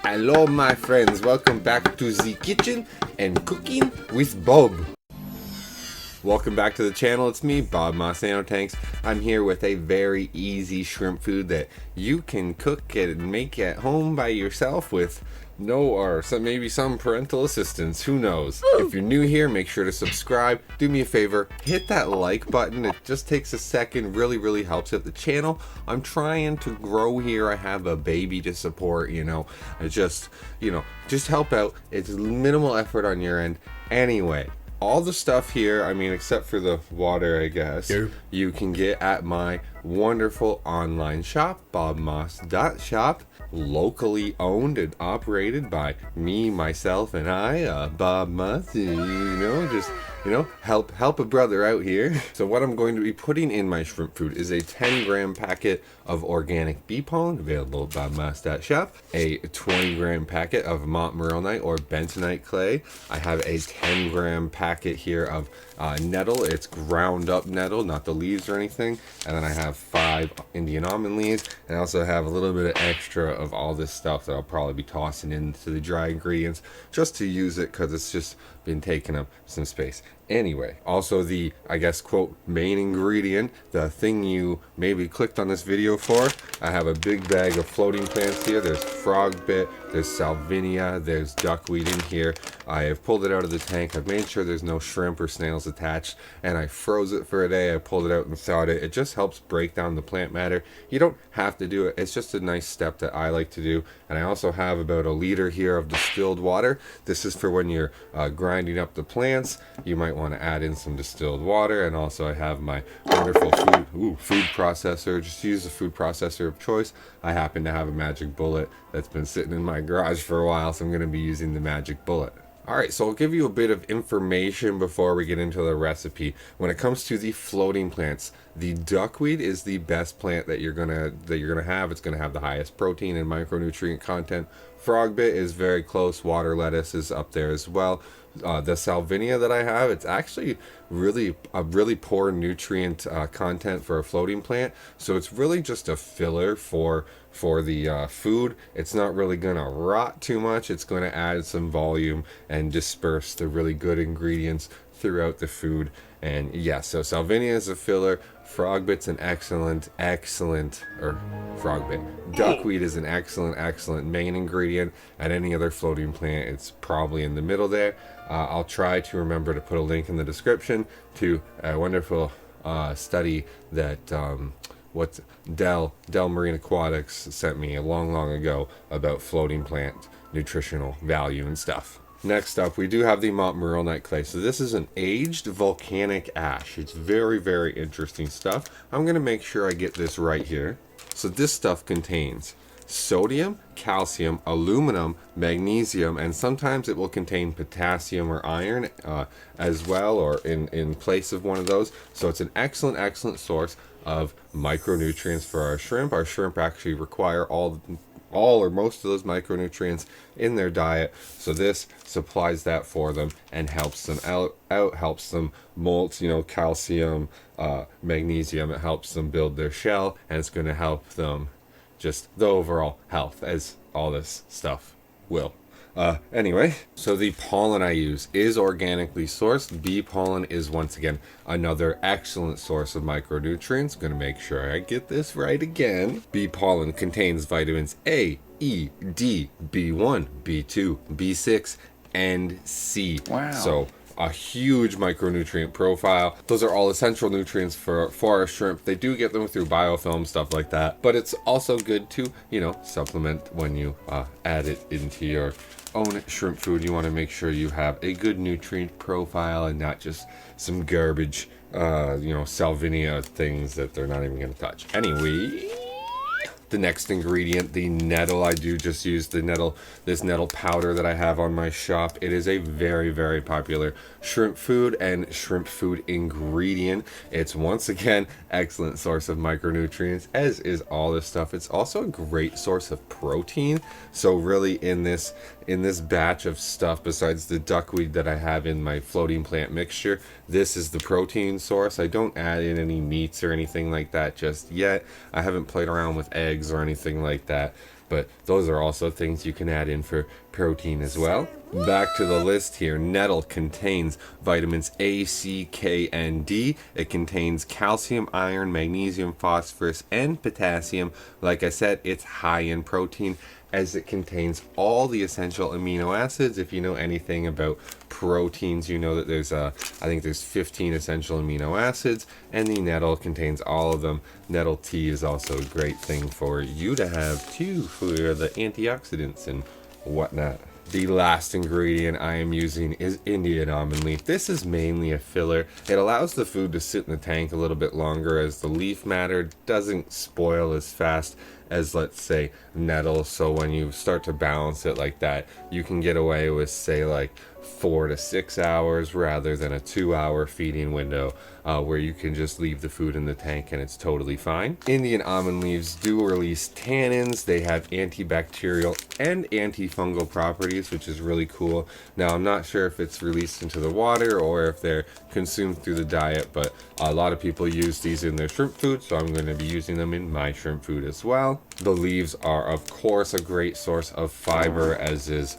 Hello my friends, welcome back to the kitchen and cooking with Bob. Welcome back to the channel, it's me, Bob Mossano Tanks. I'm here with a very easy shrimp food that you can cook and make at home by yourself with maybe some parental assistance, who knows. If you're new here, make sure to subscribe. Do me a favor, hit that like button. It just takes a second, really helps out the channel. I'm trying to grow here. I have a baby to support, just help out. It's minimal effort on your end. Anyway, all the stuff here, except for the water, I guess, you can get at my wonderful online shop, bobmoss.shop, locally owned and operated by me, myself, and I, Bob Moss, help a brother out here. So what I'm going to be putting in my shrimp food is a 10-gram packet of organic bee pollen, available at bobmoss.shop, a 20-gram packet of montmorillonite or bentonite clay. I have a 10-gram packet here of nettle. It's ground up nettle, not the leaves or anything. And then I have 5 Indian almond leaves. And I also have a little bit of extra of all this stuff that I'll probably be tossing into the dry ingredients just to use it, because it's just been taking up some space. Anyway, also the, I guess, quote, main ingredient, the thing you maybe clicked on this video for, I have a big bag of floating plants here. There's frogbit, there's salvinia, there's duckweed in here. I have pulled it out of the tank. I've made sure there's no shrimp or snails attached, and I froze it for a day. I pulled it out and thawed it. It just helps break down the plant matter. You don't have to do it. It's just a nice step that I like to do. And I also have about a liter here of distilled water. This is for when you're grinding up the plants. You might want to add in some distilled water. And also I have my wonderful food processor. Just use the food processor of choice. I happen to have a magic bullet that's been sitting in my garage for a while, so I'm going to be using the magic bullet. Alright, so I'll give you a bit of information before we get into the recipe. When it comes to the floating plants, the duckweed is the best plant that you're gonna have. It's gonna have the highest protein and micronutrient content. Frogbit is very close. Water lettuce is up there as well. The salvinia that I have, it's actually really poor nutrient content for a floating plant, so it's really just a filler for the food. It's not really gonna rot too much. It's going to add some volume and disperse the really good ingredients throughout the food. And yeah, so salvinia is a filler. Frogbit's an duckweed is an excellent main ingredient. And any other floating plant, it's probably in the middle there. I'll try to remember to put a link in the description to a wonderful study that Dell Marine Aquatics sent me a long ago about floating plant nutritional value and stuff. Next up, we do have the montmorillonite clay. So this is an aged volcanic ash. It's very interesting stuff. I'm going to make sure I get this right here. So this stuff contains sodium, calcium, aluminum, magnesium, and sometimes it will contain potassium or iron as well, or in place of one of those. So it's an excellent source of micronutrients for our shrimp. Our shrimp actually require all or most of those micronutrients in their diet, so this supplies that for them and helps them out, helps them molt, calcium, magnesium. It helps them build their shell, and it's going to help them just the overall health, as all this stuff will. Anyway, so the pollen I use is organically sourced. Bee pollen is, once again, another excellent source of micronutrients. Gonna make sure I get this right again. Bee pollen contains vitamins A, E, D, B1, B2, B6, and C. Wow. So a huge micronutrient profile. Those are all essential nutrients for our shrimp. They do get them through biofilm, stuff like that, but it's also good to supplement when you add it into your own shrimp food. You want to make sure you have a good nutrient profile and not just some garbage salvinia things that they're not even going to touch. Anyway, the next ingredient, the nettle. I do just use this nettle powder that I have on my shop. It is a very popular shrimp food and shrimp food ingredient. It's, once again, excellent source of micronutrients, as is all this stuff. It's also a great source of protein. So really, in this batch of stuff, besides the duckweed that I have in my floating plant mixture, this is the protein source. I don't add in any meats or anything like that just yet. I haven't played around with eggs or anything like that. but those are also things you can add in for protein as well. Back to the list here. Nettle contains vitamins A, C, K, and D. It contains calcium, iron, magnesium, phosphorus, and potassium. Like I said, it's high in protein as it contains all the essential amino acids. If you know anything about proteins, you know that there's I think there's 15 essential amino acids, and the nettle contains all of them. Nettle tea is also a great thing for you to have too, for the antioxidants and whatnot. The last ingredient I am using is Indian almond leaf. This is mainly a filler. It allows the food to sit in the tank a little bit longer, as the leaf matter doesn't spoil as fast as, let's say, nettle. So when you start to balance it like that, you can get away with, say, like 4 to 6 hours rather than a 2-hour feeding window, where you can just leave the food in the tank and it's totally fine. Indian almond leaves do release tannins. They have antibacterial and antifungal properties, which is really cool. Now, I'm not sure if it's released into the water or if they're consumed through the diet, but a lot of people use these in their shrimp food, so I'm going to be using them in my shrimp food as well. The leaves are, of course, a great source of fiber, as is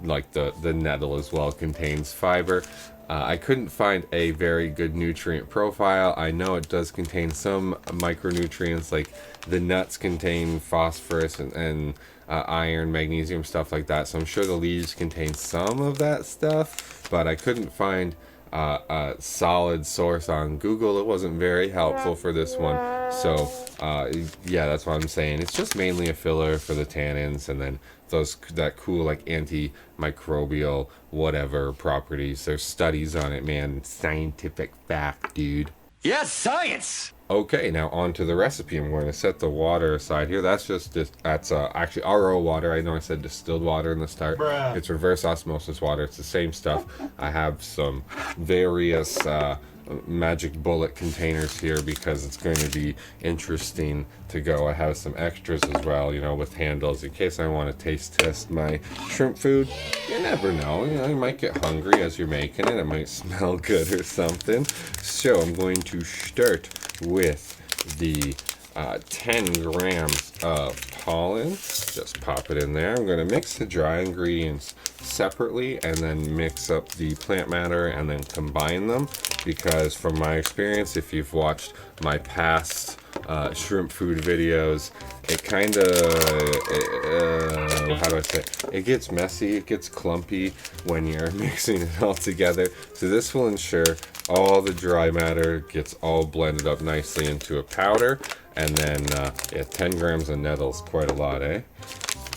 like the nettle as well contains fiber. I couldn't find a very good nutrient profile. I know it does contain some micronutrients, like the nuts contain phosphorus and iron, magnesium, stuff like that. So I'm sure the leaves contain some of that stuff, but I couldn't find a solid source on Google. It wasn't very helpful for this one. So yeah, that's what I'm saying. It's just mainly a filler for the tannins, and then that cool like antimicrobial whatever properties. There's studies on it, man. Scientific fact, dude. Yes, science. Okay, now on to the recipe. I'm going to set the water aside here. That's actually RO water. I know I said distilled water in the start. Bruh. It's reverse osmosis water. It's the same stuff. I have some various magic bullet containers here because it's going to be interesting to go. I have some extras as well, you know, with handles in case I want to taste test my shrimp food. You never know, you know, you might get hungry as you're making it. It might smell good or something. So I'm going to start with the 10 grams of pollen. Just pop it in there. I'm going to mix the dry ingredients separately and then mix up the plant matter and then combine them, because from my experience, if you've watched my past shrimp food videos, it kind of how do I say it gets messy, it gets clumpy when you're mixing it all together. So this will ensure all the dry matter gets all blended up nicely into a powder. And then yeah, 10 grams of nettles, quite a lot, eh?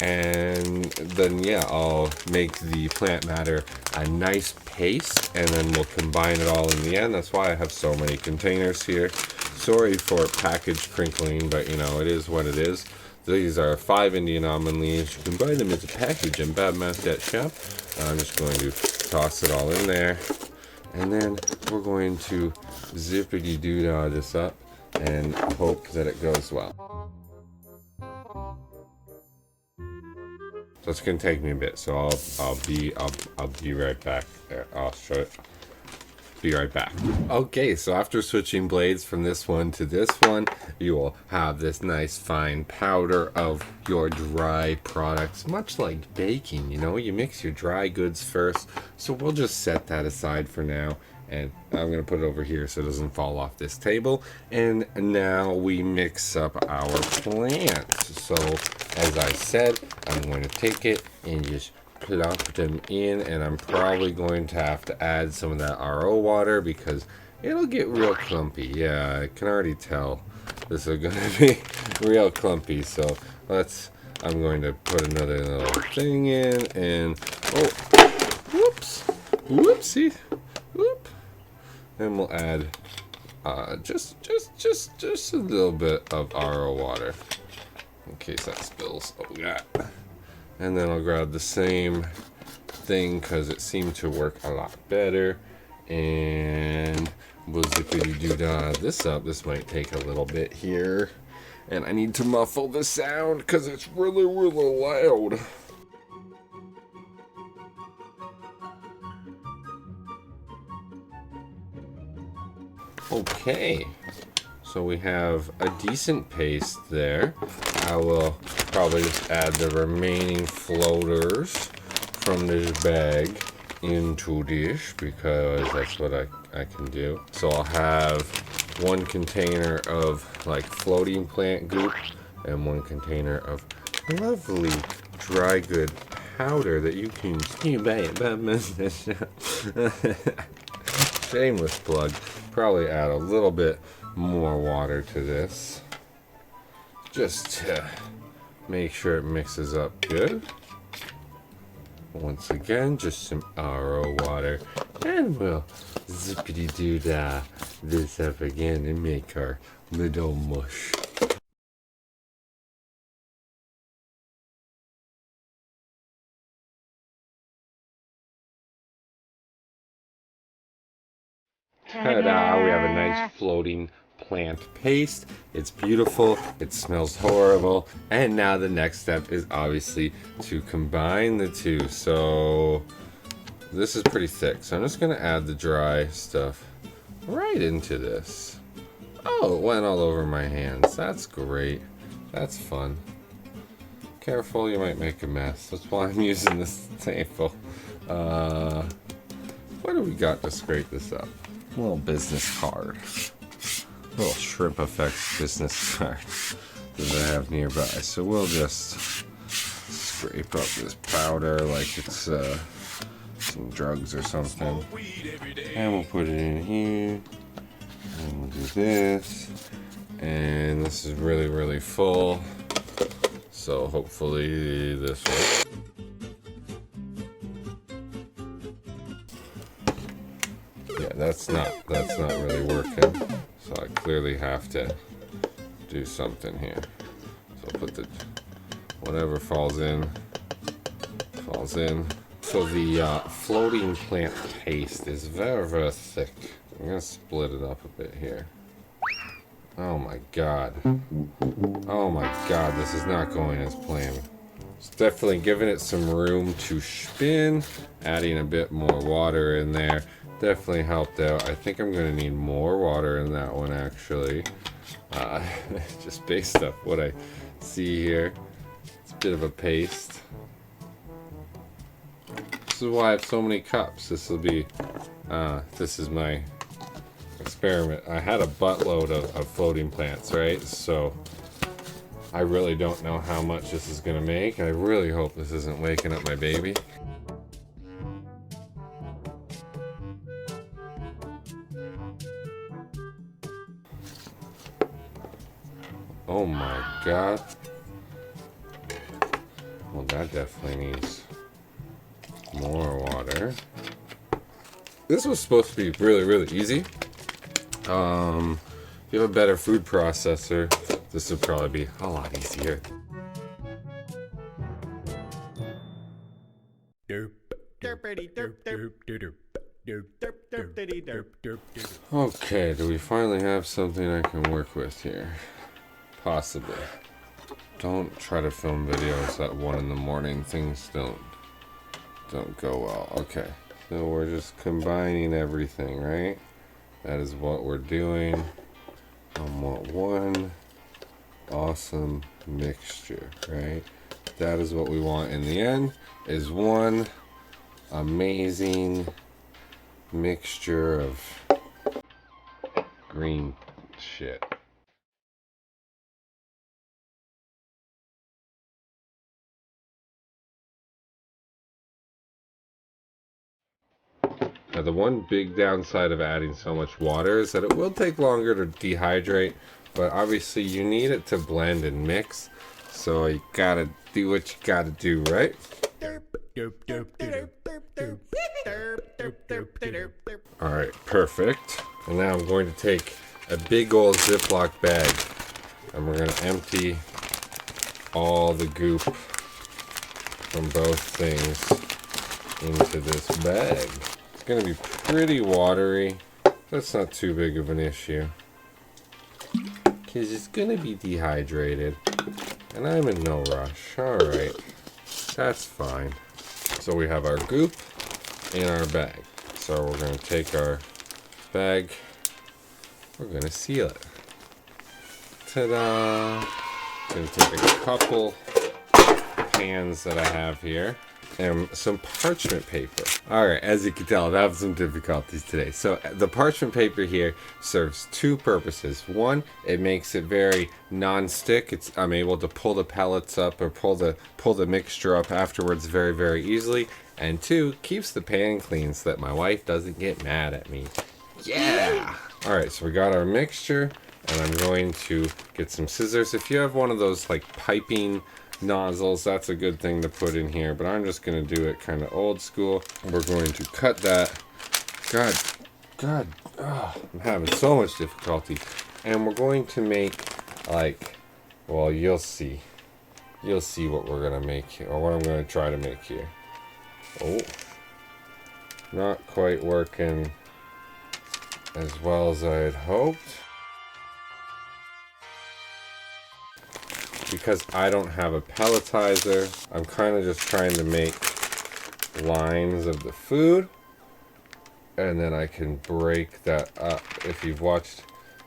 And then yeah, I'll make the plant matter a nice paste, and then we'll combine it all in the end. That's why I have so many containers here. Sorry for package crinkling, but you know, it is what it is. These are 5 Indian almond leaves. You can buy them as a package in Badmouth.shop. I'm just going to toss it all in there, and then we're going to zippity-doo-dah this up and hope that it goes well. So it's gonna take me a bit, so I'll be right back. There, I'll show it. Be right back. Okay, so after switching blades from this one to this one, you will have this nice fine powder of your dry products, much like baking. You know, you mix your dry goods first. So we'll just set that aside for now. And I'm going to put it over here so it doesn't fall off this table. And now we mix up our plants. So as I said, I'm going to take it and just plop them in. And I'm probably going to have to add some of that RO water because it'll get real clumpy. Yeah, I can already tell this is going to be real clumpy. So I'm going to put another little thing in. And, oh, whoops, whoopsie, whoop. Then we'll add just a little bit of RO water in case that spills. Oh yeah. And then I'll grab the same thing because it seemed to work a lot better. And we'll zippity-doo-dah this up. This might take a little bit here. And I need to muffle the sound because it's really, really loud. Okay, so we have a decent paste there. I will probably just add the remaining floaters from this bag into this because that's what I can do. So I'll have one container of like floating plant goop and one container of lovely dry good powder that you can see by shameless plug. Probably add a little bit more water to this just to make sure it mixes up good. Once again, just some RO water, and we'll zippity-doo-dah this up again and make our little mush. Ta-da! We have a nice floating plant paste. It's beautiful, it smells horrible, and now the next step is obviously to combine the two. So this is pretty thick, so I'm just gonna add the dry stuff right into this. Oh, it went all over my hands. That's great. That's fun. Careful, you might make a mess. That's why I'm using this table. What do we got to scrape this up? A little business card. A little Shrimp Effects business card that I have nearby. So we'll just scrape up this powder like it's some drugs or something. And we'll put it in here. And we'll do this. And this is really, really full. So hopefully this will. Yeah, that's not really working. So I clearly have to do something here. So I'll put the whatever falls in. So the floating plant paste is very, very thick. I'm gonna split it up a bit here. Oh my god. Oh my god, this is not going as planned. It's definitely giving it some room to spin. Adding a bit more water in there definitely helped out. I think I'm gonna need more water in that one actually. Just based off what I see here. It's a bit of a paste. This is why I have so many cups. This will be, this is my experiment. I had a buttload of floating plants, right? So I really don't know how much this is gonna make. I really hope this isn't waking up my baby. Oh my god. Well, that definitely needs more water. This was supposed to be really, really easy. If you have a better food processor, this would probably be a lot easier. Okay, do we finally have something I can work with here? Possibly. Don't try to film videos at 1 in the morning. Things don't go well. Okay, so we're just combining everything, right? That is what we're doing. I want one awesome mixture, right? That is what we want in the end, is one amazing mixture of green shit. Now the one big downside of adding so much water is that it will take longer to dehydrate, but obviously you need it to blend and mix, so you gotta do what you gotta do, right? Alright, perfect. And now I'm going to take a big old Ziploc bag and we're going to empty all the goop from both things into this bag. It's going to be pretty watery. That's not too big of an issue, because it's going to be dehydrated and I'm in no rush. Alright, that's fine. So we have our goop in our bag. So we're going to take our bag, we're going to seal it. Ta-da! Going to take a couple pans that I have here and some parchment paper. Alright, as you can tell, I'm having some difficulties today. So the parchment paper here serves two purposes. One, it makes it very non-stick. I'm able to pull the pellets up or pull the mixture up afterwards very, very easily. And two, keeps the pan clean so that my wife doesn't get mad at me. Yeah! Alright, so we got our mixture, and I'm going to get some scissors. If you have one of those like piping nozzles, that's a good thing to put in here, but I'm just going to do it kind of old school. We're going to cut that. God, I'm having so much difficulty. And we're going to make like, well, you'll see what we're going to make here, or what I'm going to try to make here. Oh, not quite working as well as I had hoped. Because I don't have a pelletizer, I'm kind of just trying to make lines of the food, and then I can break that up. If you've watched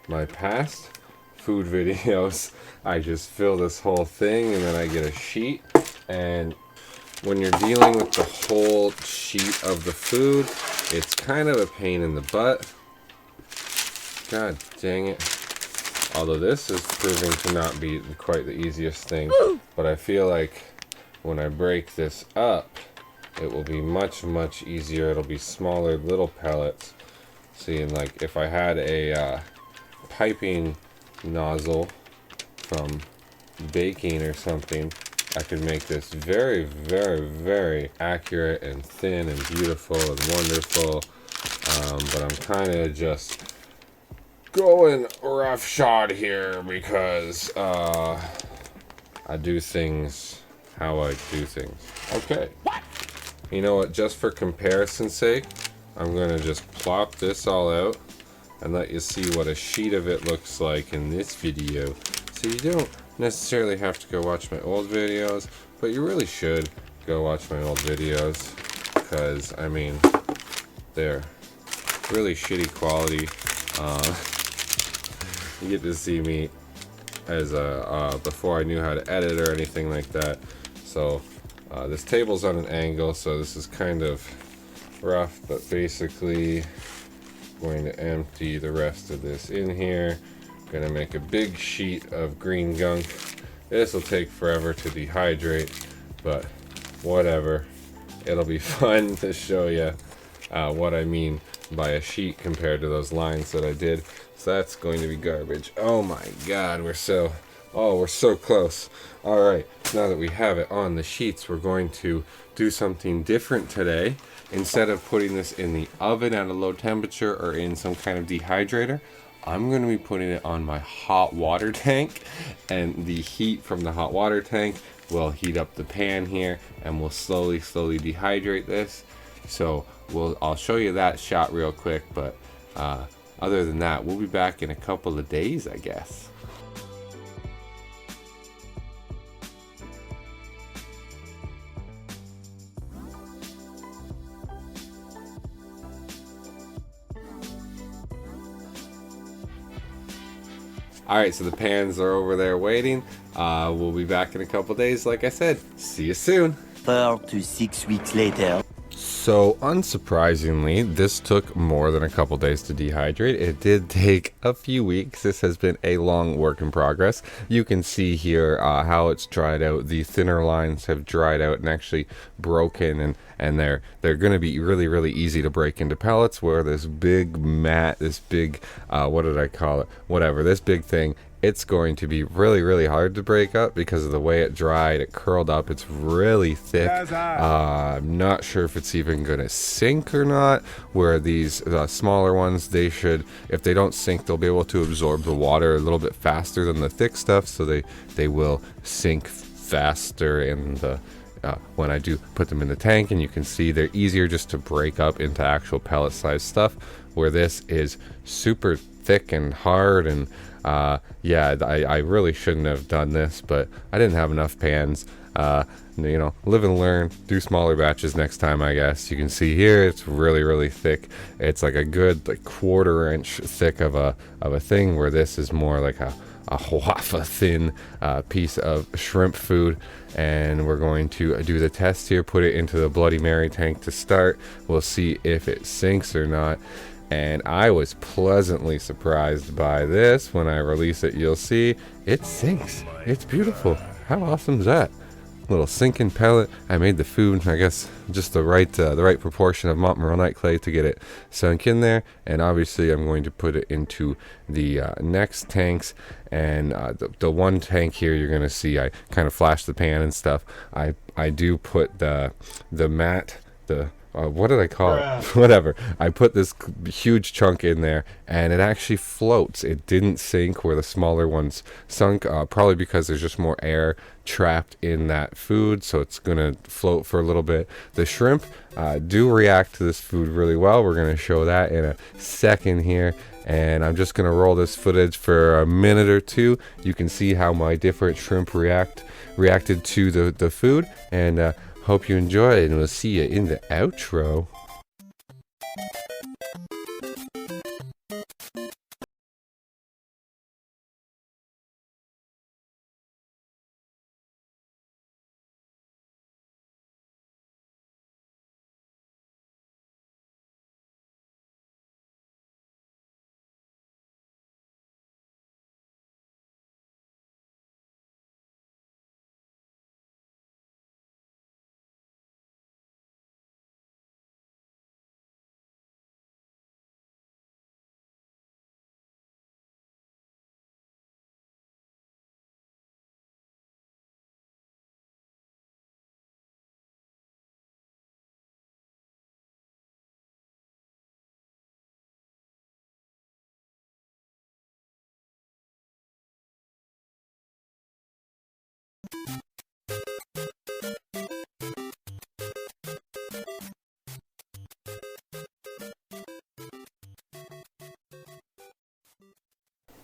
my past food videos, I just fill this whole thing and then I get a sheet. And when you're dealing with the whole sheet of the food, it's kind of a pain in the butt. God dang it. Although this is proving to not be quite the easiest thing, but I feel like when I break this up, it will be much, much easier. It'll be smaller little pellets. See, and like if I had a piping nozzle from baking or something, I could make this very, very, very accurate and thin and beautiful and wonderful. But I'm kind of just going roughshod here because I do things how I do things. Okay. You know what? Just for comparison's sake, I'm going to just plop this all out and let you see what a sheet of it looks like in this video. So you don't necessarily have to go watch my old videos, but you really should go watch my old videos because, I mean, they're really shitty quality. You get to see me as before I knew how to edit or anything like that. So this table's on an angle, so this is kind of rough, but basically going to empty the rest of this in here. Gonna make a big sheet of green gunk. This will take forever to dehydrate, but whatever. It'll be fun to show you what I mean by a sheet compared to those lines that I did. So that's going to be garbage. Oh my god, we're so close. Alright, now that we have it on the sheets, we're going to do something different today. Instead of putting this in the oven at a low temperature or in some kind of dehydrator, I'm going to be putting it on my hot water tank, and the heat from the hot water tank will heat up the pan here and we'll slowly dehydrate this. So I'll show you that shot real quick, but other than that, we'll be back in a couple of days, I guess. Alright, so the pans are over there waiting. We'll be back in a couple days, like I said. See you soon. 4 to 6 weeks later. So unsurprisingly, this took more than a couple days to dehydrate. It did take a few weeks. This has been a long work in progress. You can see here how it's dried out. The thinner lines have dried out and actually broken, and they're going to be really easy to break into pellets, where this big mat, this big what did I call it, whatever, this big thing, it's going to be really hard to break up because of the way it dried. It curled up. It's really thick. I'm not sure if it's even going to sink or not, where these smaller ones, they should, if they don't sink, they'll be able to absorb the water a little bit faster than the thick stuff, so they will sink faster in the when I do put them in the tank. And you can see they're easier just to break up into actual pellet sized stuff, where this is super thick and hard. And yeah, I really shouldn't have done this, but I didn't have enough pans. You know, live and learn, do smaller batches next time, I guess. You can see here it's really thick. It's like a good like 1/4 inch thick of a thing, where this is more like a a wafer thin piece of shrimp food, and we're going to do the test here. Put it into the Bloody Mary tank to start. We'll see if it sinks or not. And I was pleasantly surprised by this. When I release it, you'll see it sinks. It's beautiful. How awesome is that? Little sinking pellet. I made the food, I guess, just the right proportion of Montmorillonite clay to get it sunk in there. And obviously, I'm going to put it into the next tanks. And the one tank here, you're gonna see I kind of flash the pan and stuff. I do put the mat, what did I call it? Whatever. I put this huge chunk in there, and it actually floats. It didn't sink where the smaller ones sunk, probably because there's just more air trapped in that food, so it's gonna float for a little bit. The shrimp do react to this food really well. We're gonna show that in a second here, and I'm just gonna roll this footage for a minute or two. You can see how my different shrimp reacted to the food, and hope you enjoy it, and we'll see you in the outro.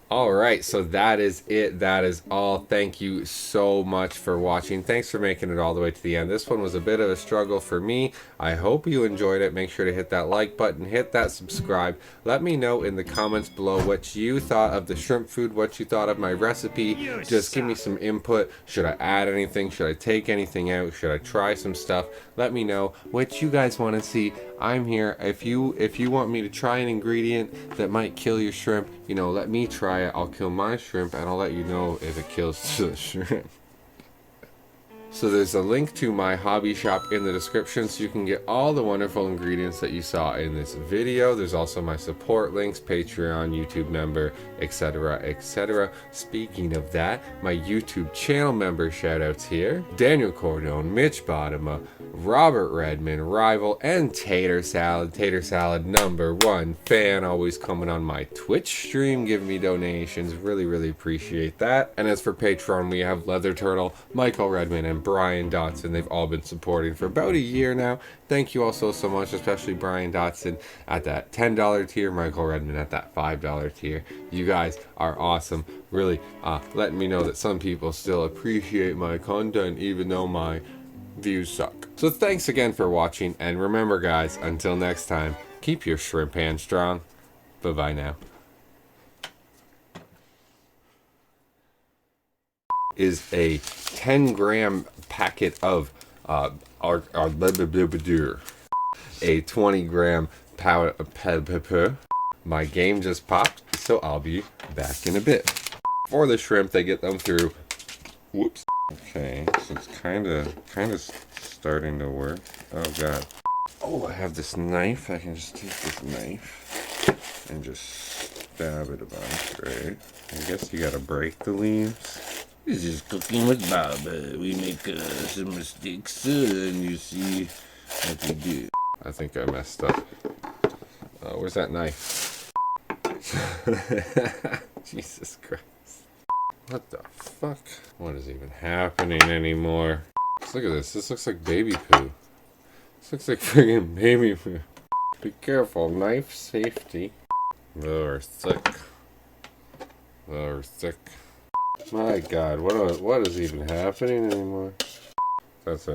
All right, so that is it. That is all. Thank you so much for watching. Thanks for making it all the way to the end. This one was a bit of a struggle for me. I hope you enjoyed it. Make sure to hit that like button, hit that subscribe. Let me know in the comments below what you thought of the shrimp food, what you thought of my recipe. Just give me some input. Should I add anything? Should I take anything out? Should I try some stuff? Let me know what you guys want to see. I'm here. If you want me to try an ingredient that might kill your shrimp, you know, let me try it. I'll kill my shrimp, and I'll let you know if it kills the shrimp. So there's a link to my hobby shop in the description, so you can get all the wonderful ingredients that you saw in this video. There's also my support links, Patreon, YouTube member, etc, etc. Speaking of that, my YouTube channel member shoutouts here: Daniel Cordone, Mitch Bottoма, Robert Redmond, Rival, and Tater Salad. Tater Salad #1 fan, always coming on my Twitch stream, giving me donations. Really appreciate that. And as for Patreon, we have Leather Turtle, Michael Redmond, and Brian Dotson. They've all been supporting for about a year now. Thank you all so much, especially Brian Dotson at that $10 tier, Michael Redmond at that $5 tier. You guys are awesome. Really letting me know that some people still appreciate my content even though my views suck. So thanks again for watching, and remember guys, until next time, keep your shrimp hand strong. Bye bye now. Is a 10-gram packet of a 20-gram powder. My game just popped, so I'll be back in a bit. For the shrimp, they get them through. Whoops. Okay, so it's kind of starting to work. Oh god. Oh, I have this knife. I can just take this knife and just stab it about right. I guess you gotta break the leaves. This is Cooking with Bob. We make some mistakes and you see what we do. I think I messed up. Where's that knife? Jesus Christ. What the fuck? What is even happening anymore? Just look at this. This looks like baby poo. This looks like friggin' baby poo. Be careful. Knife safety. They're thick. They're thick. My god, what is even happening anymore? That's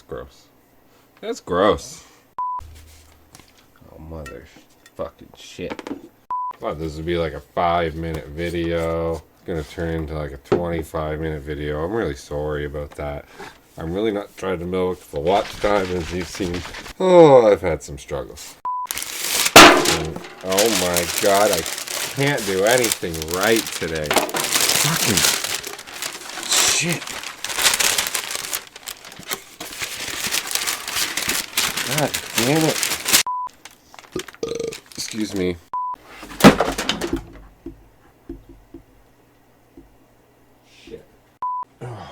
gross. That's gross. Oh mother fucking shit. I thought this would be like a 5-minute video. gonna turn into like a 25-minute video. I'm really sorry about that. I'm really not trying to milk the watch time, as you've seen. Oh, I've had some struggles. And, oh my god, I can't do anything right today. Fucking shit. God damn it. Excuse me. Shit. Oh.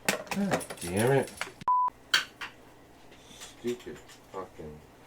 God damn it. Stupid fucking